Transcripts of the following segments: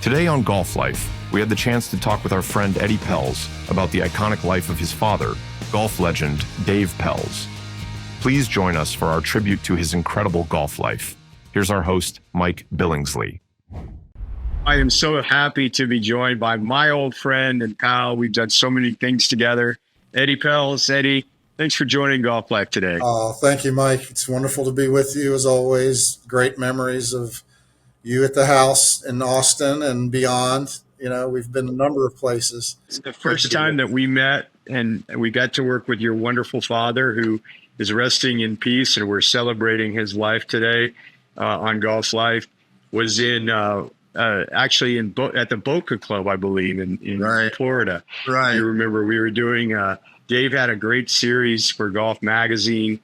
Today on Golf Life, we had the chance to talk with our friend Eddie Pelz about the iconic life of his father, golf legend Dave Pelz. Please join us for our tribute to his incredible golf life. Here's our host, Mike Billingsley. I am so happy to be joined by my old friend and pal. We've done so many things together. Eddie Pelz. Eddie, thanks for joining Golf Life today. Oh, thank you, Mike. It's wonderful to be with you as always. Great memories of you at the house in Austin and beyond. You know, we've been a number of places. It's the first time that we met and we got to work with your wonderful father who is resting in peace, and we're celebrating his life today on Golf Life. Was in actually at the Boca Club, I believe, in Right. Florida. Right. You remember we were doing, Dave had a great series for Golf Magazine,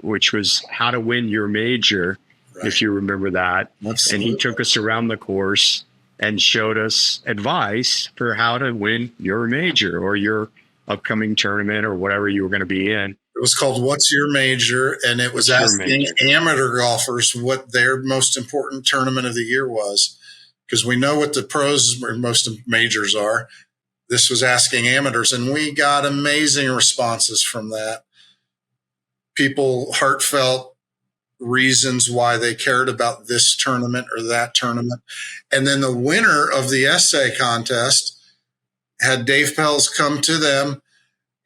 which was How to Win Your Major, Right. if you remember that. Absolutely. And he took us around the course and showed us advice for how to win your major or your upcoming tournament or whatever you were going to be in. It was called What's Your Major? And it was asking amateur golfers what their most important tournament of the year was. Because we know what the pros or most majors are. This was asking amateurs, and we got amazing responses from that. People, heartfelt reasons why they cared about this tournament or that tournament. And then the winner of the essay contest had Dave Pelz come to them.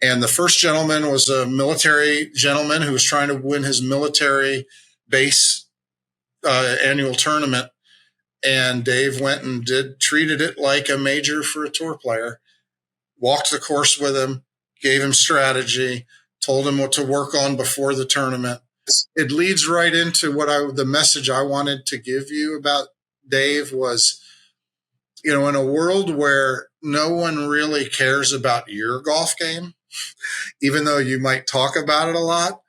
And the first gentleman was a military gentleman who was trying to win his military base annual tournament. And Dave went and treated it like a major for a tour player, walked the course with him, gave him strategy, told him what to work on before the tournament. It leads right into the message I wanted to give you about Dave was, you know, in a world where no one really cares about your golf game, even though you might talk about it a lot,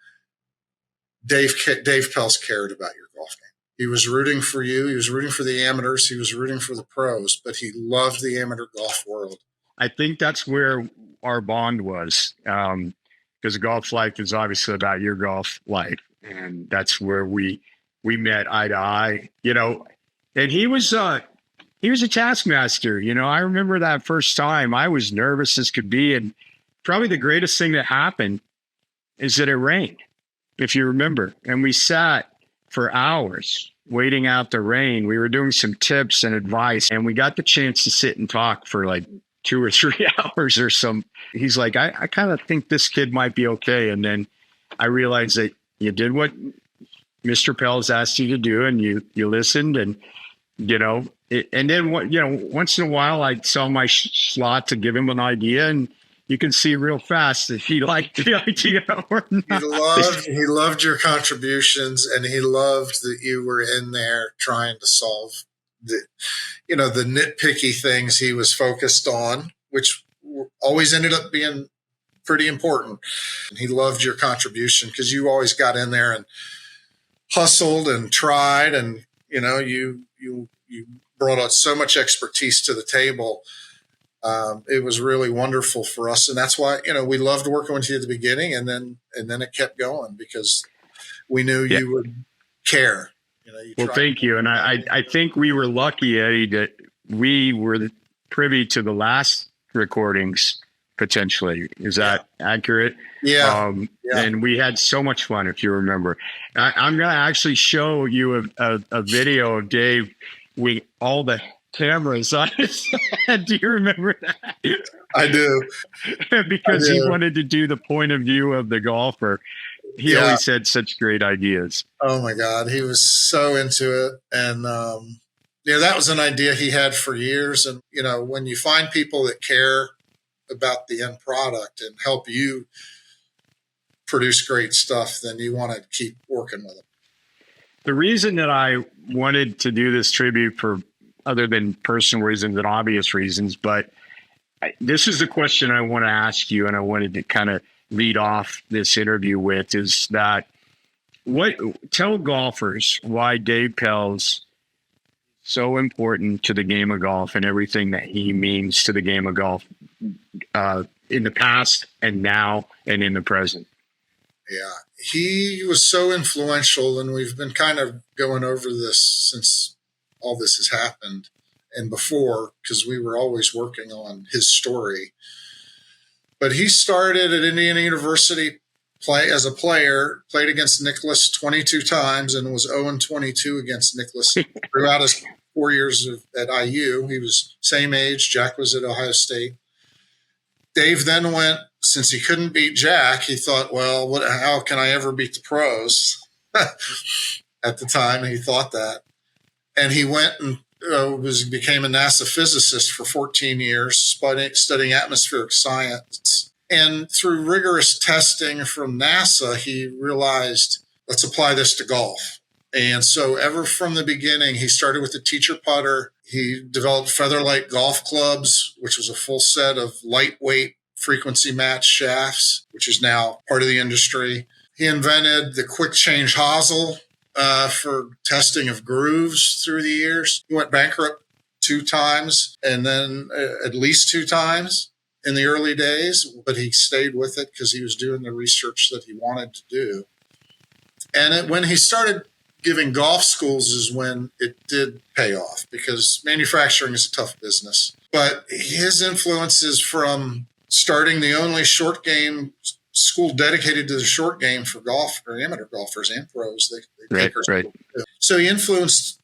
Dave Pelz cared about your golf game. He was rooting for you. He was rooting for the amateurs. He was rooting for the pros, but he loved the amateur golf world. I think that's where our bond was, because Golf Life is obviously about your golf life, and that's where we met eye to eye. You know, and he was a taskmaster. You know, I remember that first time I was nervous as could be, and probably the greatest thing that happened is that it rained, if you remember, and we sat for hours waiting out the rain. We were doing some tips and advice, and we got the chance to sit and talk for like 2 or 3 hours or some. He's like, I kind of think this kid might be okay. And then I realized that you did what Mr. Pelz asked you to do, and you listened, and you know, and then once in a while I saw my slot to give him an idea, and you can see real fast if he liked the idea or not. He loved your contributions, and he loved that you were in there trying to solve the nitpicky things he was focused on, which always ended up being pretty important. And he loved your contribution because you always got in there and hustled and tried, and you know, you brought out so much expertise to the table. It was really wonderful for us. And that's why, you know, we loved working with you at the beginning, and then it kept going because we knew you would care. You know, well, thank you. And I think we were lucky, Eddie, that we were privy to the last recordings potentially. Is that accurate? Yeah. And we had so much fun, if you remember. I'm going to actually show you a video of Dave with all the cameras on his head. Do you remember that? I do. Because he wanted to do the point of view of the golfer. He always had such great ideas. Oh my God. He was so into it. And, that was an idea he had for years. And, you know, when you find people that care about the end product and help you produce great stuff, then you want to keep working with them. The reason that I wanted to do this tribute, for other than personal reasons and obvious reasons, but this is the question I want to ask you, and I wanted to kind of lead off this interview with, is that tell golfers why Dave Pelz so important to the game of golf and everything that he means to the game of golf in the past and now and in the present. Yeah, he was so influential, and we've been kind of going over this since all this has happened. and before, because we were always working on his story. But he started at Indiana University as a player, played against Nicholas 22 times and was 0-22 against Nicholas throughout his 4 years at IU. He was same age. Jack was at Ohio State. Dave then went, since he couldn't beat Jack, he thought, well, how can I ever beat the pros? At the time, he thought that. And he went and became a NASA physicist for 14 years, studying atmospheric science. And through rigorous testing from NASA, he realized, let's apply this to golf. And so ever from the beginning, he started with the teacher putter. He developed Featherlight golf clubs, which was a full set of lightweight frequency match shafts, which is now part of the industry. He invented the quick change hosel for testing of grooves through the years. He went bankrupt 2 times and then at least 2 times in the early days, but he stayed with it because he was doing the research that he wanted to do. And when he started giving golf schools is when it did pay off, because manufacturing is a tough business. But his influences from starting the only short game school dedicated to the short game for golf, or amateur golfers and pros. They Right. So he influenced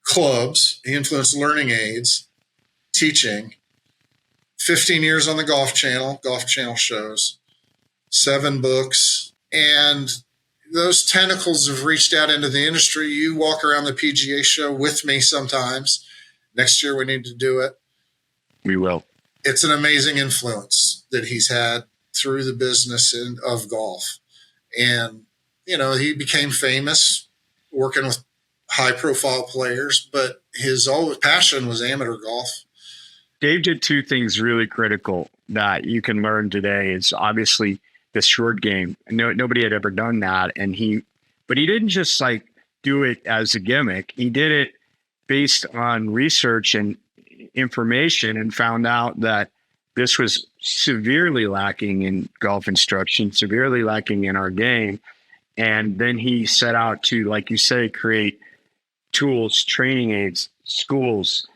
clubs. He influenced learning aids, teaching. 15 years on the Golf Channel shows, 7 books. And those tentacles have reached out into the industry. You walk around the PGA show with me sometimes. Next year we need to do it. We will. It's an amazing influence that he's had through the business of golf. And, he became famous working with high-profile players, but his passion was amateur golf. Dave did 2 things really critical that you can learn today. It's obviously the short game. Nobody had ever done that. But he didn't just do it as a gimmick. He did it based on research and information, and found out that this was severely lacking in golf instruction, severely lacking in our game. And then he set out to, like you say, create tools, training aids, schools,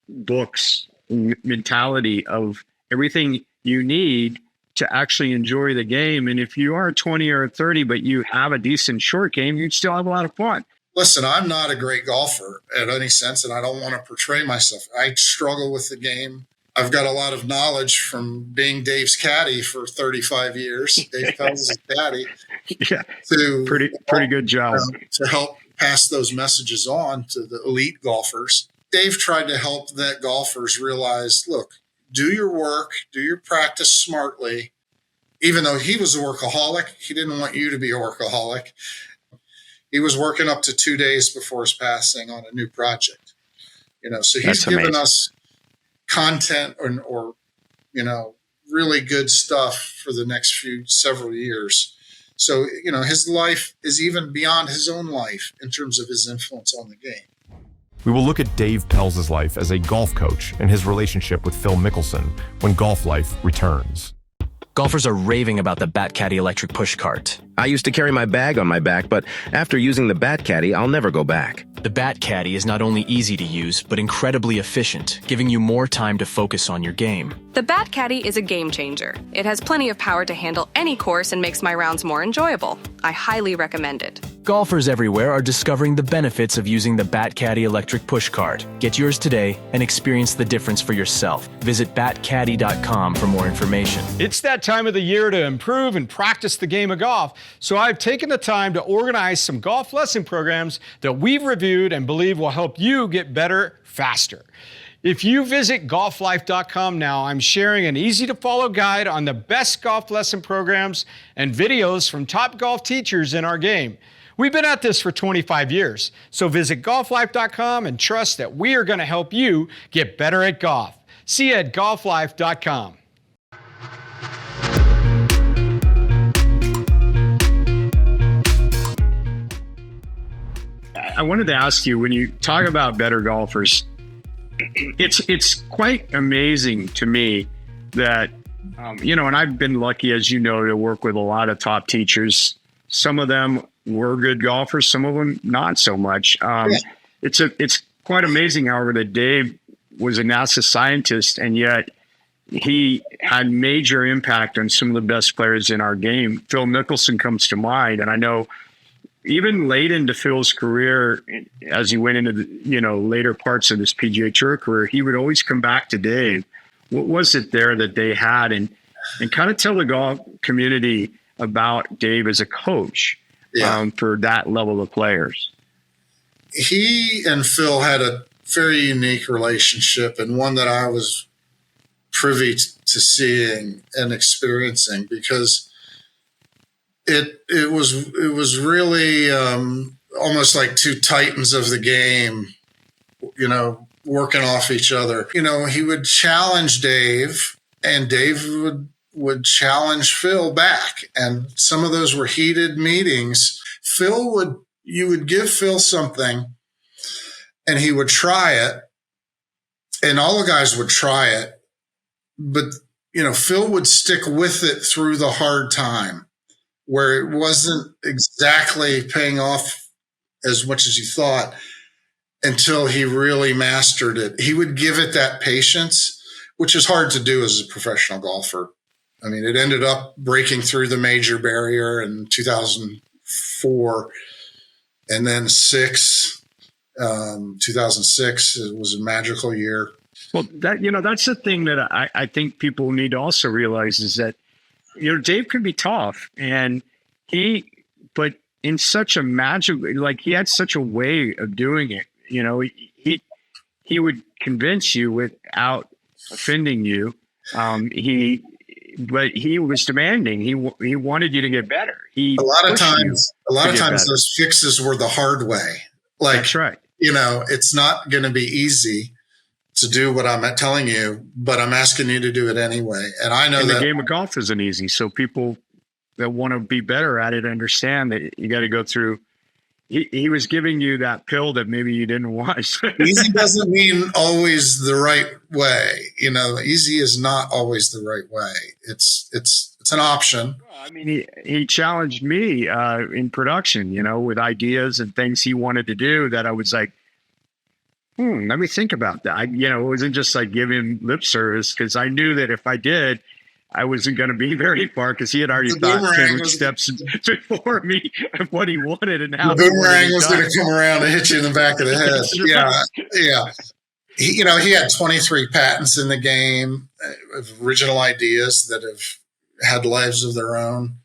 books, mentality of everything you need to actually enjoy the game. And if you are 20 or 30, but you have a decent short game, you'd still have a lot of fun. Listen, I'm not a great golfer in any sense, and I don't want to portray myself. I struggle with the game. I've got a lot of knowledge from being Dave's caddy for 35 years. Dave Pelz' caddy. Yeah, pretty good job. To help pass those messages on to the elite golfers. Dave tried to help that golfers realize, look, do your work, do your practice smartly. Even though he was a workaholic, he didn't want you to be a workaholic. He was working up to 2 days before his passing on a new project. So he's given us content or really good stuff for the next several years. So, his life is even beyond his own life in terms of his influence on the game. We will look at Dave Pelz' life as a golf coach and his relationship with Phil Mickelson when Golf Life returns. Golfers are raving about the BATCADDY electric push cart. I used to carry my bag on my back, but after using the BATCADDY, I'll never go back. The BATCADDY is not only easy to use, but incredibly efficient, giving you more time to focus on your game. The BATCADDY is a game changer. It has plenty of power to handle any course and makes my rounds more enjoyable. I highly recommend it. Golfers everywhere are discovering the benefits of using the BATCADDY electric push cart. Get yours today and experience the difference for yourself. Visit BATCADDY.com for more information. It's that time of the year to improve and practice the game of golf, so I've taken the time to organize some golf lesson programs that we've reviewed and believe will help you get better faster. If you visit golflife.com now, I'm sharing an easy-to-follow guide on the best golf lesson programs and videos from top golf teachers in our game. We've been at this for 25 years, so visit golflife.com and trust that we are going to help you get better at golf. See you at golflife.com. I wanted to ask you, when you talk about better golfers, it's quite amazing to me that, and I've been lucky, as you know, to work with a lot of top teachers. Some of them were good golfers, some of them not so much. It's quite amazing, however, that Dave was a NASA scientist, and yet he had major impact on some of the best players in our game. Phil Mickelson comes to mind, and I know even late into Phil's career, as he went into the later parts of his PGA Tour career, he would always come back to Dave. What was it there that they had, and kind of tell the golf community about Dave as a coach for that level of players? He and Phil had a very unique relationship, and one that I was privy to seeing and experiencing, because it was really almost like two titans of the game, working off each other. He would challenge Dave, and Dave would challenge Phil back, and some of those were heated meetings. You would give Phil something, and he would try it, and all the guys would try it, but Phil would stick with it through the hard time, where it wasn't exactly paying off as much as you thought, until he really mastered it. He would give it that patience, which is hard to do as a professional golfer. I mean, it ended up breaking through the major barrier in 2004, and then 2006, it was a magical year. Well, that's the thing that I think people need to also realize, is that, Dave can be tough, and but in such a magical, like, he had such a way of doing it. He would convince you without offending you. But he was demanding. He wanted you to get better. A lot of times those fixes were the hard way. Like, that's right. It's not going to be easy to do what I'm telling you, but I'm asking you to do it anyway. And I know that the game of golf isn't easy. So people that want to be better at it understand that you got to go through. He was giving you that pill that maybe you didn't want. Easy doesn't mean always the right way. Easy is not always the right way. It's an option. I mean, he challenged me in production, with ideas and things he wanted to do that I was like, let me think about that. It wasn't just like giving lip service, because I knew that if I did, I wasn't going to be very far, because he had already thought 10 steps before me of what he wanted and how the boomerang was going to come around and hit you in the back of the head. Yeah. He had 23 patents in the game of original ideas that have had lives of their own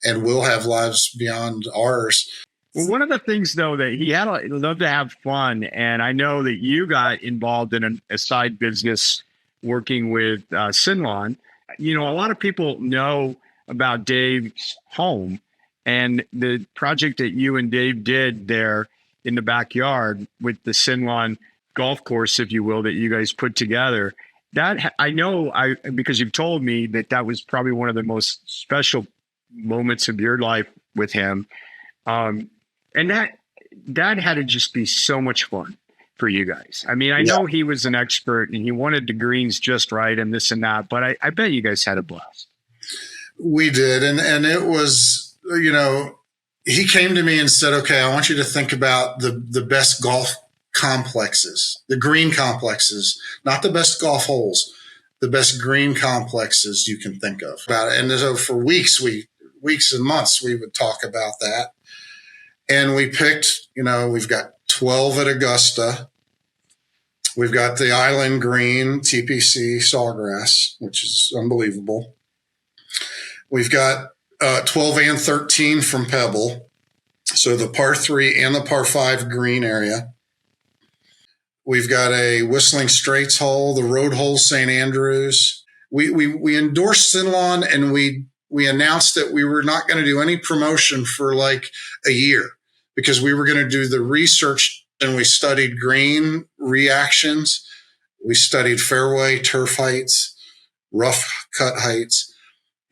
and will have lives beyond ours. Well, one of the things, though, that he loved to have fun, and I know that you got involved in a side business working with Sinlon. A lot of people know about Dave's home and the project that you and Dave did there in the backyard with the Sinlon golf course, if you will, that you guys put together. That I know, because you've told me that was probably one of the most special moments of your life with him. And that had to just be so much fun for you guys. I mean, I know he was an expert and he wanted the greens just right and this and that, but I bet you guys had a blast. We did. And it was, he came to me and said, okay, I want you to think about the best golf complexes, the green complexes, not the best golf holes, the best green complexes you can think of about it. And so for weeks and months, we would talk about that. And we picked, we've got 12 at Augusta. We've got the Island Green TPC Sawgrass, which is unbelievable. We've got 12 and 13 from Pebble. So the par 3 and the par 5 green area. We've got a Whistling Straits hole, the road hole, St. Andrews. We endorsed Sinlon, and we announced that we were not going to do any promotion for like a year, because we were going to do the research, and we studied green reactions. We studied fairway turf heights, rough cut heights,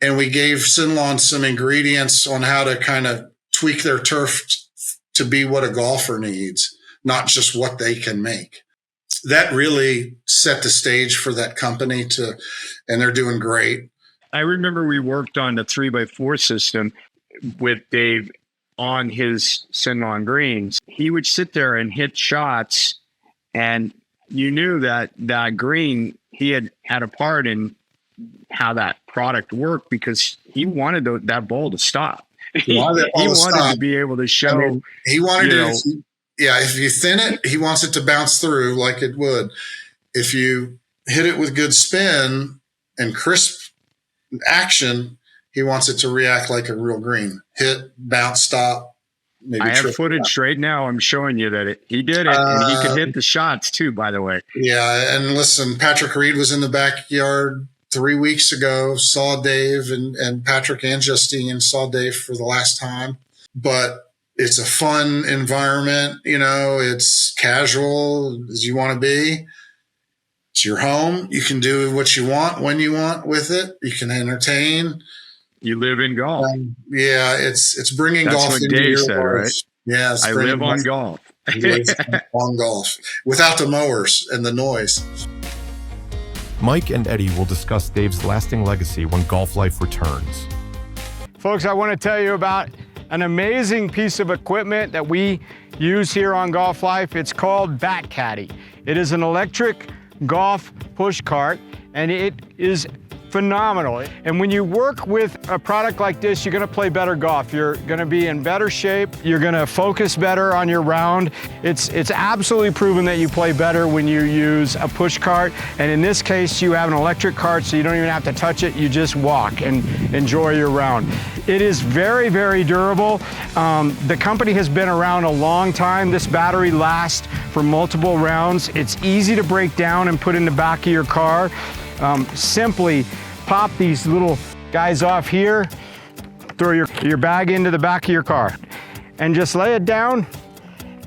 and we gave Sinlon some ingredients on how to kind of tweak their turf to be what a golfer needs, not just what they can make. That really set the stage for that company and they're doing great. I remember we worked on the 3x4 system with Dave on his Sinlon greens. He would sit there and hit shots, and you knew that green, he had a part in how that product worked because he wanted that ball to stop. He wanted to be able to show. I mean, he wanted to. If you thin it, he wants it to bounce through like it would. If you hit it with good spin and crisp action, he wants it to react like a real green. Hit, bounce, stop. Maybe I have footage right now. I'm showing you that he did it, and he could hit the shots too, by the way. Yeah, and listen, Patrick Reed was in the backyard 3 weeks ago, saw Dave, and Patrick and Justine saw Dave for the last time. But it's a fun environment. It's casual as you want to be. It's your home. You can do what you want when you want with it. You can entertain. You live in golf. It's bringing That's golf what into Dave your said, life. right? Yeah, I live on golf. On golf without the mowers and the noise. Mike and Eddie will discuss Dave's lasting legacy when Golf Life returns. Folks, I want to tell you about an amazing piece of equipment that we use here on Golf Life. It's called BATCADDY. It is an electric golf push cart, and it is phenomenal. And when you work with a product like this, you're going to play better golf. You're going to be in better shape. You're going to focus better on your round. It's absolutely proven that you play better when you use a push cart. And in this case, you have an electric cart, so you don't even have to touch it. You just walk and enjoy your round. It is very, very durable. The company has been around a long time. This battery lasts for multiple rounds. It's easy to break down and put in the back of your car. Simply pop these little guys off here, throw your bag into the back of your car, and just lay it down,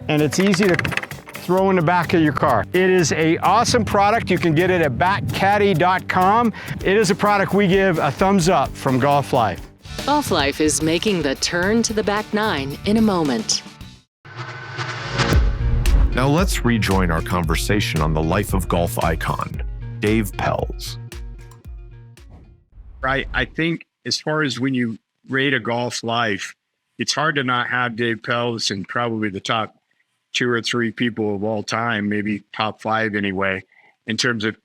and it's easy to throw in the back of your car. It is an awesome product. You can get it at BATCADDY.com. It is a product we give a thumbs up from Golf Life. Golf Life is making the turn to the back nine in a moment. Now let's rejoin our conversation on the life of golf icon, Dave Pelz. Right. I think as far as when you rate a golf life, it's hard to not have Dave Pelz in probably the top 2 or 3 people of all time, maybe top 5 anyway, in terms of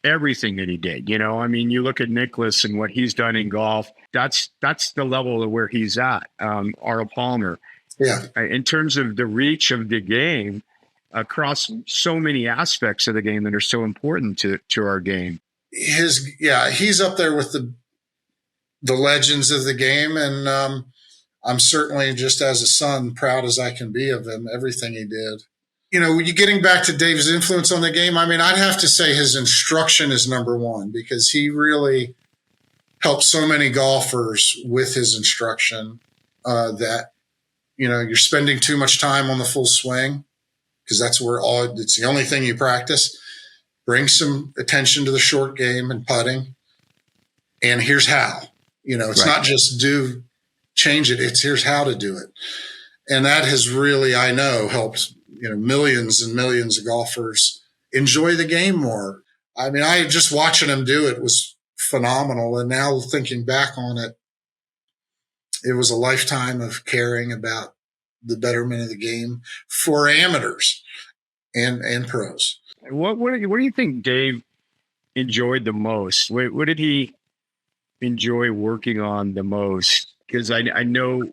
everything that he did. I mean, you look at Nicklaus and what he's done in golf, that's the level of where he's at. Arnold Palmer. Yeah. In terms of the reach of the game across so many aspects of the game that are so important to our game. He's up there with the legends of the game. And I'm certainly, just as a son, proud as I can be of him, everything he did. You getting back to Dave's influence on the game, I mean, I'd have to say his instruction is number one, because he really helped so many golfers with his instruction that, you're spending too much time on the full swing, because that's where it's the only thing you practice. Bring some attention to the short game and putting. And here's how. It's not just change it. It's here's how to do it. And that has really, I know, helped, millions and millions of golfers enjoy the game more. I mean, just watching him do it was phenomenal. And now thinking back on it, it was a lifetime of caring about the betterment of the game for amateurs and pros. What do you think Dave enjoyed the most? What did he enjoy working on the most? Because I know,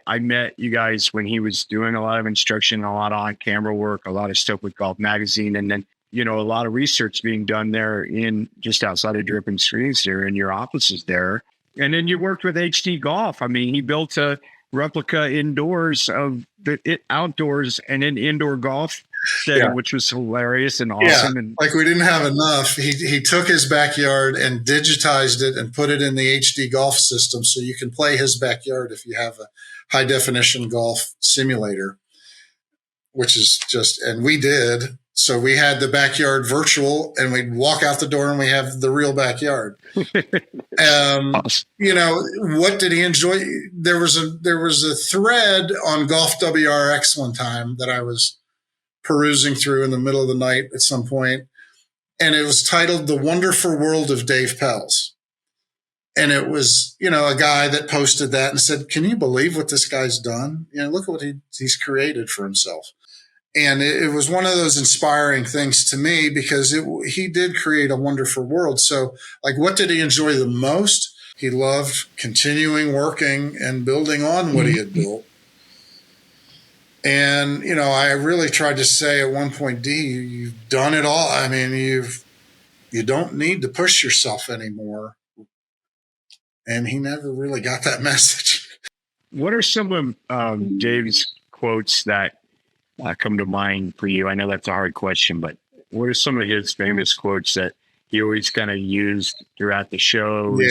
I met you guys when he was doing a lot of instruction, a lot of on-camera work, a lot of stuff with Golf Magazine, and then, a lot of research being done there in just outside of Dripping Springs there in your offices there. And then you worked with HD Golf. I mean, he built a replica indoors of outdoors and then indoor golf setting, which was hilarious and awesome. Yeah, and like we didn't have enough. He took his backyard and digitized it and put it in the HD golf system, so you can play his backyard if you have a high definition golf simulator, which is and we did. So we had the backyard virtual, and we'd walk out the door and we have the real backyard. Awesome. What did he enjoy? There was a thread on Golf WRX one time that I was perusing through in the middle of the night at some point, and it was titled "The Wonderful World of Dave Pelz." And it was, a guy that posted that and said, "Can you believe what this guy's done? Look at what he's created for himself." And it was one of those inspiring things to me because he did create a wonderful world. So, like, what did he enjoy the most? He loved continuing working and building on what he had built. And, you know, I really tried to say at one point, D, you've done it all. I mean, you don't need to push yourself anymore. And he never really got that message. What are some of Dave's quotes that come to mind for you? I know that's a hard question, but what are some of his famous quotes that he always kind of used throughout the shows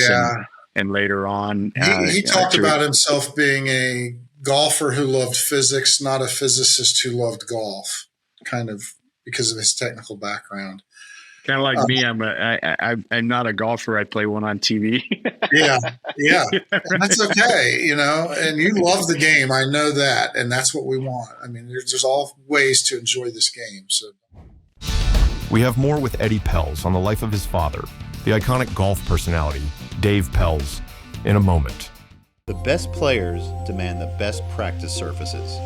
and later on? He talked about himself being a golfer who loved physics, not a physicist who loved golf, kind of because of his technical background. Kind of like me, I'm not a golfer. I play one on TV. yeah. And that's okay, you know, and you love the game. I know that. And that's what we want. I mean, there's all ways to enjoy this game. So We have more with Eddie Pelz on the life of his father, the iconic golf personality, Dave Pelz, in a moment. The best players demand the best practice surfaces.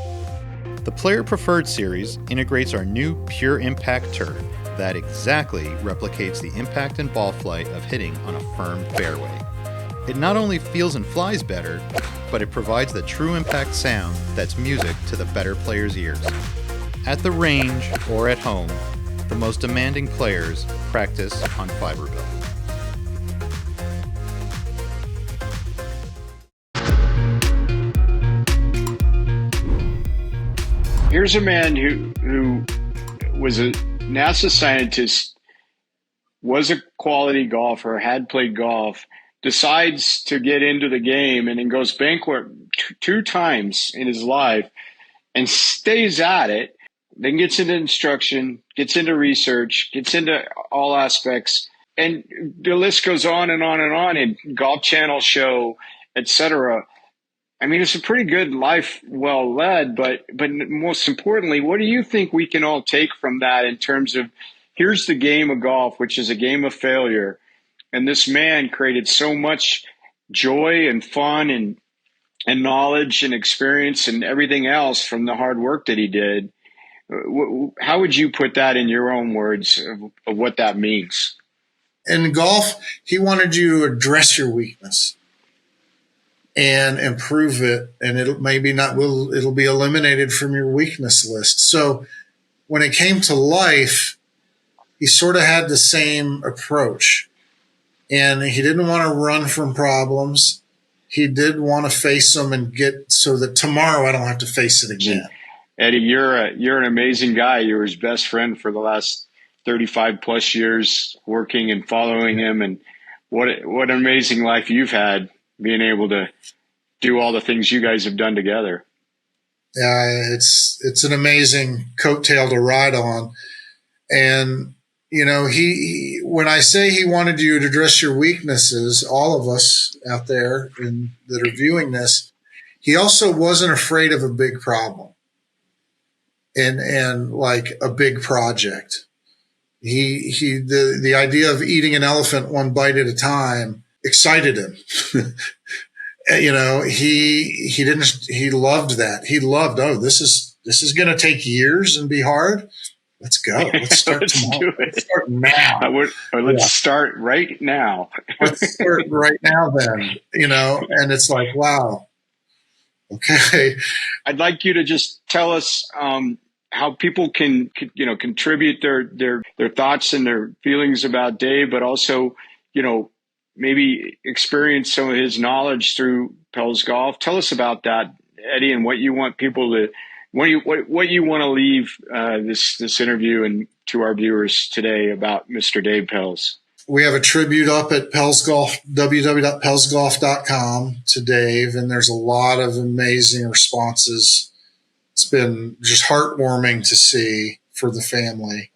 The Player Preferred series integrates our new Pure Impact turf that exactly replicates the impact and ball flight of hitting on a firm fairway. It not only feels and flies better, but it provides the true impact sound that's music to the better players' ears. At the range or at home, the most demanding players practice on Fiberbuilt. Here's a man who was a NASA scientist, was a quality golfer, had played golf, decides to get into the game and then goes bankrupt two times in his life and stays at it, then gets into instruction, gets into research, gets into all aspects, and the list goes on and on and on, and Golf Channel show, etc. I mean, it's a pretty good life, well led, but most importantly, what do you think we can all take from that in terms of here's the game of golf, which is a game of failure, and this man created so much joy and fun and knowledge and experience and everything else from the hard work that he did. How would you put that in your own words of what that means? In golf, he wanted you to address your weakness and improve it, and it'll be eliminated from your weakness list. So when it came to life, he sort of had the same approach, and he didn't want to run from problems. He did want to face them and get so that tomorrow I don't have to face it again. Eddie, you're an amazing guy. You were his best friend for the last 35 plus years, working and following him, and what an amazing life you've had, being able to do all the things you guys have done together. Yeah, it's an amazing coattail to ride on. And, you know, when I say he wanted you to address your weaknesses, all of us out there that are viewing this, he also wasn't afraid of a big problem and like a big project. The idea of eating an elephant one bite at a time excited him. You know, he loved that. He loved, this is going to take years and be hard. Let's go. Let's start tomorrow. Let's start now. Let's start right now. Let's start right now then, you know, and it's like, wow. Okay. I'd like you to just tell us, how people can contribute their thoughts and their feelings about Dave, but also, maybe experience some of his knowledge through Pelz Golf. Tell us about that, Eddie, and what you want people to, what you want to leave this interview and to our viewers today about Mr. Dave Pelz. We have a tribute up at Pelz Golf, www.pelzgolf.com to Dave, and there's a lot of amazing responses. It's been just heartwarming to see for the family.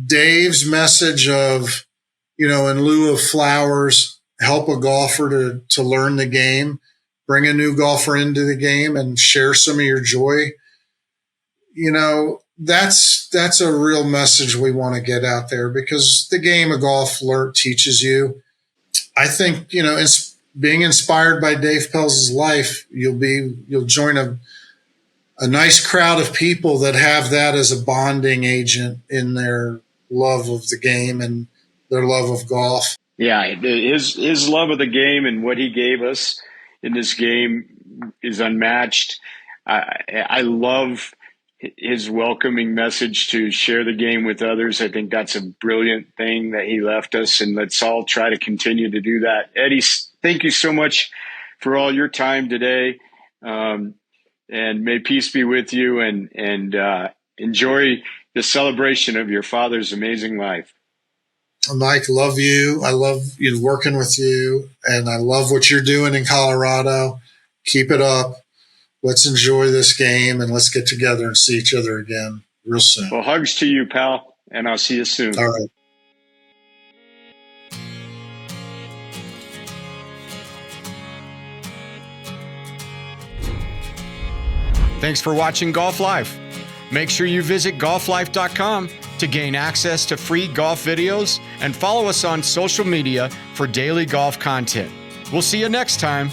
Dave's message of, in lieu of flowers, help a golfer to learn the game, bring a new golfer into the game and share some of your joy. That's a real message we want to get out there, because the game of golf teaches you. I think, being inspired by Dave Pelz's life, you'll join a nice crowd of people that have that as a bonding agent in their love of the game and their love of golf. Yeah, his love of the game and what he gave us in this game is unmatched. I love his welcoming message to share the game with others. I think that's a brilliant thing that he left us, and let's all try to continue to do that. Eddie, thank you so much for all your time today, and may peace be with you, and enjoy the celebration of your father's amazing life. Mike, love you. I love working with you, and I love what you're doing in Colorado. Keep it up. Let's enjoy this game, and let's get together and see each other again real soon. Well, hugs to you, pal, and I'll see you soon. All right. Thanks for watching Golf Life. Make sure you visit golflife.com to gain access to free golf videos and follow us on social media for daily golf content. We'll see you next time.